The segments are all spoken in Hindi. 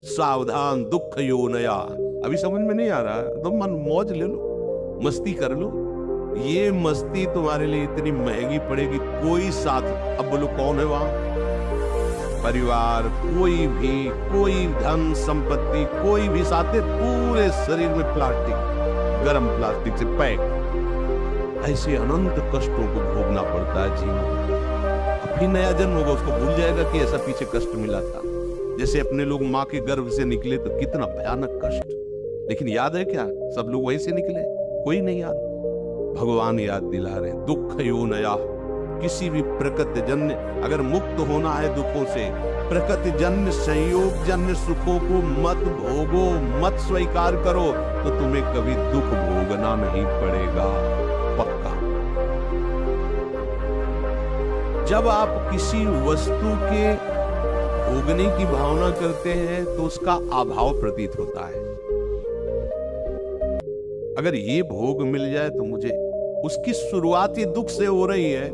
सावधान दुख योनया। अभी समझ में नहीं आ रहा है तो मन मौज ले लो, मस्ती कर लो। ये मस्ती तुम्हारे लिए इतनी महंगी पड़ेगी, कोई साथ, अब बोलो कौन है वहां? परिवार, कोई धन संपत्ति, कोई भी साथ है, पूरे शरीर में प्लास्टिक, गरम प्लास्टिक से पैक। ऐसे अनंत कष्टों को भोगना पड़ता है जीवन। फिर नया जन्म होगा, उसको भूल जाएगा कि ऐसा पीछे कष्ट मिला था। जैसे अपने लोग माँ के गर्भ से निकले तो कितना भयानक कष्ट, लेकिन याद है क्या? सब लोग वहीं से निकले, कोई नहीं याद। भगवान याद दिला रहे, दुख योनया। किसी भी प्रकृति जन्य, अगर मुक्त होना है दुखों से, प्रकृति जन्य संयोग जन्य सुखों को मत भोगो, मत स्वीकार करो, तो तुम्हें कभी दुख भोगना नहीं पड़ेगा, पक्का। जब आप किसी वस्तु के भोगने की भावना करते हैं तो उसका अभाव प्रतीत होता है। अगर ये भोग मिल जाए तो मुझे, उसकी शुरुआत ही दुख से हो रही है,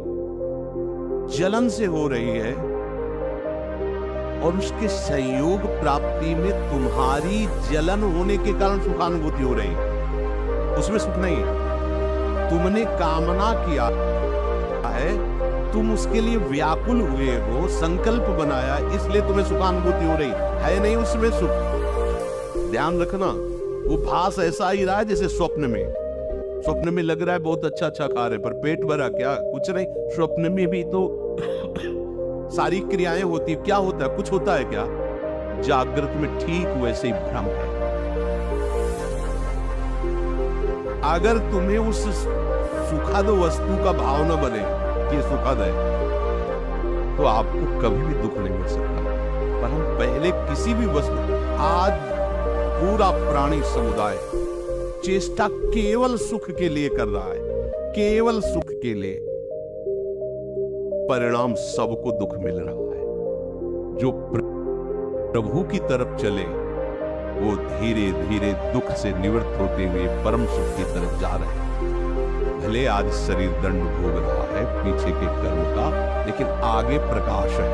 जलन से हो रही है, और उसके संयोग प्राप्ति में तुम्हारी जलन होने के कारण सुखानुभूति हो रही है, उसमें सुख नहीं है। तुमने कामना किया है, तुम उसके लिए व्याकुल हुए हो, संकल्प बनाया, इसलिए तुम्हें सुखानुभूति हो रही है नहीं उसमें सुख। ध्यान रखना, वो भास ऐसा ही रहा है जैसे स्वप्न में लग रहा है बहुत अच्छा अच्छा खा रहे, पर पेट भरा क्या? कुछ नहीं। स्वप्न में भी तो सारी क्रियाएं होती, क्या होता है? कुछ होता है क्या? जागृत में ठीक वैसे ही भ्रम है। अगर तुम्हें उस सुखद वस्तु का भाव न बने कि सुखद है, तो आपको कभी भी दुख नहीं मिल सकता। पर हम पहले किसी भी वस्तु, आज पूरा प्राणी समुदाय चेष्टा केवल सुख के लिए कर रहा है, केवल सुख के लिए, परिणाम सबको दुख मिल रहा है। जो प्रभु की तरफ चले वो धीरे धीरे दुख से निवृत्त होते हुए परम सुख की तरफ जा रहे हैं। भले आज शरीर दंड भोग रहा है पीछे के कर्म का, लेकिन आगे प्रकाश है,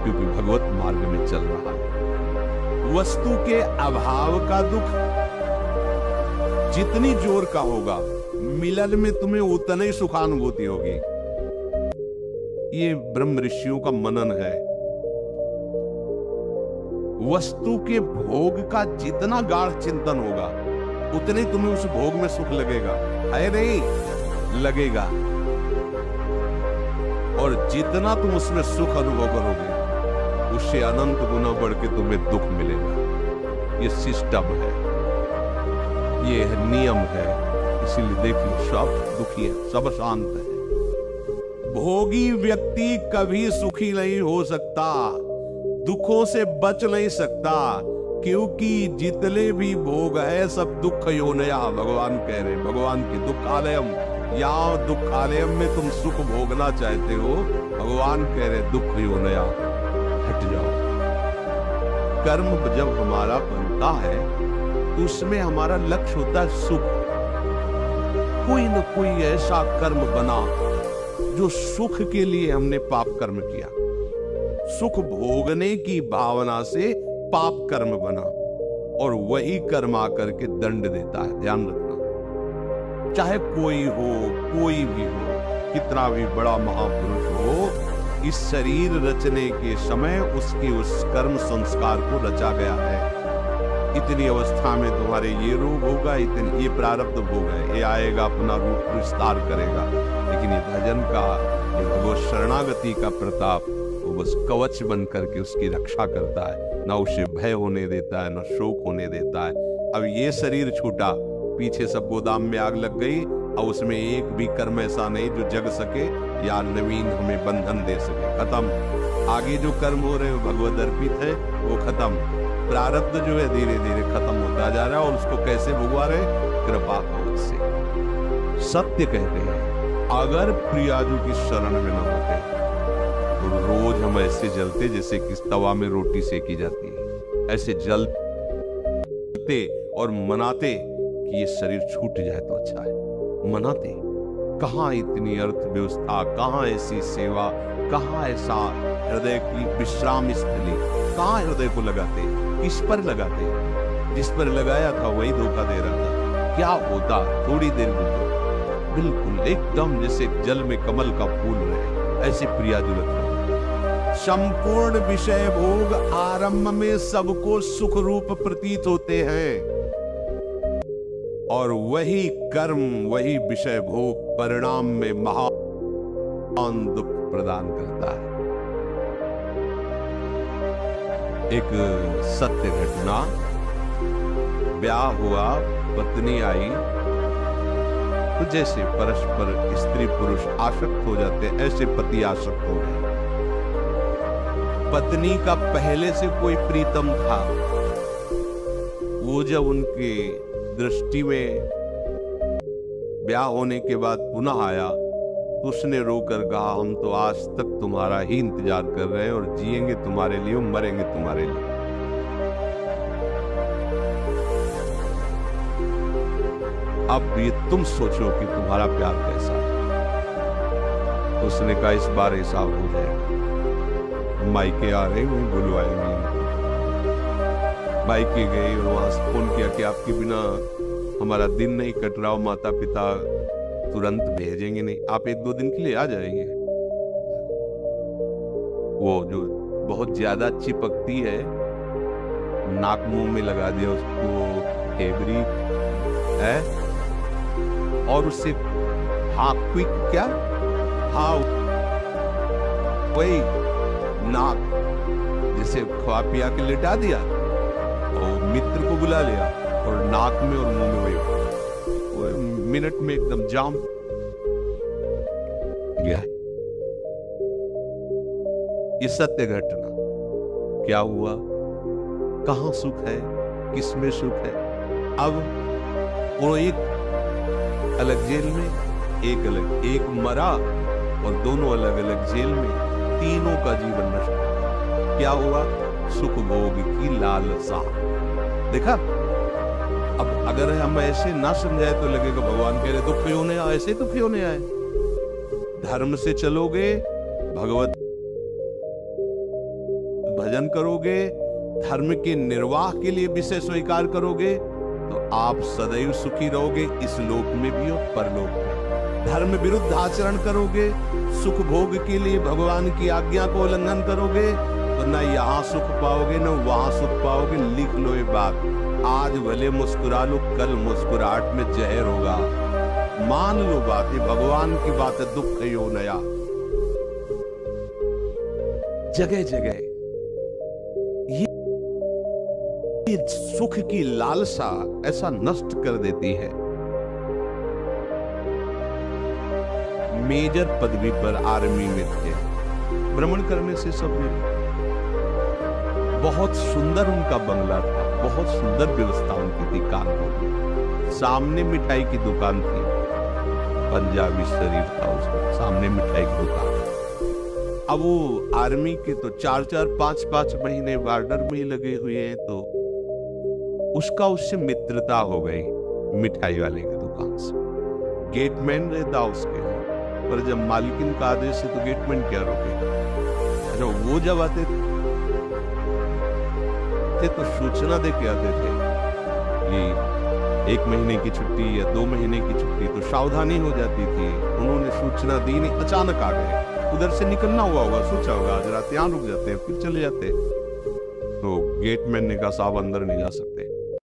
क्योंकि भगवत मार्ग में चल रहा है। वस्तु के अभाव का दुख जितनी जोर का होगा, मिलन में तुम्हें उतनी ही सुखानुभूति होगी। ये ब्रह्म ऋषियों का मनन है। वस्तु के भोग का जितना गाढ़ चिंतन होगा, उतने तुम्हें उस भोग में सुख लगेगा, है नहीं? लगेगा। और जितना तुम उसमें सुख अनुभव करोगे, उससे अनंत गुना बढ़ के तुम्हें दुख मिलेगा। ये सिस्टम है, ये नियम है। इसीलिए देखिए, सब दुखी है, सब शांत है। भोगी व्यक्ति कभी सुखी नहीं हो सकता, दुखों से बच नहीं सकता, क्योंकि जितने भी भोग है सब दुख योनया। भगवान कह रहे, भगवान की दुखालयम, या दुखालयम में तुम सुख भोगना चाहते हो, भगवान कह रहे दुख योनया, हट जाओ। कर्म जब हमारा बनता है तो उसमें हमारा लक्ष्य होता है सुख। कोई न कोई ऐसा कर्म बना जो सुख के लिए हमने पाप कर्म किया, सुख भोगने की भावना से पाप कर्म बना, और वही कर्म आकर के दंड देता है। ध्यान रखना, चाहे कोई हो, कोई भी हो, कितना भी बड़ा महापुरुष हो, इस शरीर रचने के समय उसके उस कर्म संस्कार को रचा गया है। इतनी अवस्था में तुम्हारे ये रोग होगा, इतनी ये प्रारब्ध भोग है, ये आएगा, अपना रूप विस्तार करेगा। लेकिन ये भजन का, ये भगवत शरणागति का प्रताप, वो बस कवच बन करके उसकी रक्षा करता है, ना उसे भय होने देता है, ना शोक होने देता है। अब ये शरीर छूटा, पीछे सब गोदाम में आग लग गई, और उसमें एक भी कर्म ऐसा नहीं जो जग सके या नवीन हमें बंधन दे सके। खत्म। आगे जो कर्म हो रहे हो भगवत अर्पित है, वो खत्म। प्रारब्ध जो है धीरे धीरे खत्म होता जा रहा है, और उसको कैसे भुगवा रहे? कृपा कवच से। सत्य कहते हैं, अगर प्रियाजू की शरण में न होते तो रोज हम ऐसे जलते जैसे किस तवा में रोटी सेकी जाती है। ऐसे जलते और मनाते कि ये शरीर छूट जाए तो अच्छा है। मनाते, कहाँ इतनी अर्थव्यवस्था, कहाँ ऐसी सेवा, कहाँ ऐसा हृदय की विश्राम स्थली, कहाँ हृदय को लगाते। किस पर लगाते? जिस पर लगाया था वही धोखा दे रहा था। क्या होता थोड़ी देर में? बिल्कुल एकदम जैसे जल में कमल का फूल रहे, ऐसी प्रिया जुलत रहे। संपूर्ण विषय भोग आरंभ में सबको सुख रूप प्रतीत होते हैं, और वही कर्म, वही विषय भोग परिणाम में महान दुख प्रदान करता है। एक सत्य घटना, ब्याह हुआ, पत्नी आई, तो जैसे परस्पर स्त्री पुरुष आसक्त हो जाते ऐसे पति आसक्त हो गए। पत्नी का पहले से कोई प्रीतम था, वो जब उनके दृष्टि में ब्याह होने के बाद पुनः आया तो उसने रोकर कहा, हम तो आज तक तुम्हारा ही इंतजार कर रहे हैं और जिएंगे तुम्हारे लिए, मरेंगे तुम्हारे लिए। अब ये तुम सोचो कि तुम्हारा प्यार कैसा है। तो उसने कहा, इस बार ऐसा हो जाएगा, मायके आ रहे हैं, बुलवाएंगे। मायके गए और वहां से फोन किया कि आपके बिना हमारा दिन नहीं कट रहा, माता पिता तुरंत भेजेंगे नहीं, आप 1-2 दिन के लिए आ जाएंगे। वो जो बहुत ज्यादा चिपकती है, नाक मुंह में लगा दिया उसको, फेबरी है, और उससे हाँ क्विक क्या, हाँ वही नाक जैसे खवा पिया के लिटा दिया और मित्र को बुला लिया और नाक में और मुंह में वही मिनट में एकदम जाम गया। ये सत्य घटना। क्या हुआ, कहां सुख है, किसमें सुख है? अब वो एक अलग जेल में, एक अलग, एक मरा और दोनों अलग अलग जेल में, तीनों का जीवन नष्ट हो गया। क्या हुआ? सुख भोग की लालसा। देखा, अब अगर हम ऐसे ना समझाए तो लगेगा भगवान कह रहे दुखी होने आए, ऐसे दुखी होने आए। धर्म से चलोगे, भगवत भजन करोगे, धर्म के निर्वाह के लिए विषय स्वीकार करोगे, तो आप सदैव सुखी रहोगे, इस लोक में भी और परलोक में। धर्म विरुद्ध आचरण करोगे, सुख भोग के लिए भगवान की आज्ञा को उल्लंघन करोगे, तो न यहाँ सुख पाओगे न वहां सुख पाओगे। लिख लो ये बात, आज भले मुस्कुरा लो, कल मुस्कुराहट में जहर होगा। मान लो बात, ये भगवान की बात है, दुख है यो नया। जगह जगह ये सुख की लालसा ऐसा नष्ट कर देती है। मेजर पदवी पर आर्मी में थे, भ्रमण करने से सब मिले। बहुत सुंदर उनका बंगला था, बहुत सुंदर व्यवस्था उनकी थी कानपुर में। सामने मिठाई की दुकान थी, पंजाबी शरीफ था उसका, सामने मिठाई की दुकान। अब वो आर्मी के तो 4-4, 5-5 महीने बॉर्डर में ही लगे हुए हैं, तो उसका उससे मित्रता हो गई मिठाई वाले की दुकान से। गेटमैन रहता उसके, पर जब मालकिन का आदेश है तो गेटमैन क्या रोकेगा। अच्छा, वो जब आते थे तो सूचना दे के आते थे कि 1 महीने की छुट्टी या 2 महीने की छुट्टी, तो सावधानी हो जाती थी। उन्होंने सूचना दी नहीं, अचानक आ गए, उधर से निकलना हुआ होगा, सोचा होगा आज रात यहाँ रुक जाते हैं, फिर चले जाते। तो गेटमैन ने कहा साहब अंदर नहीं जा सकते।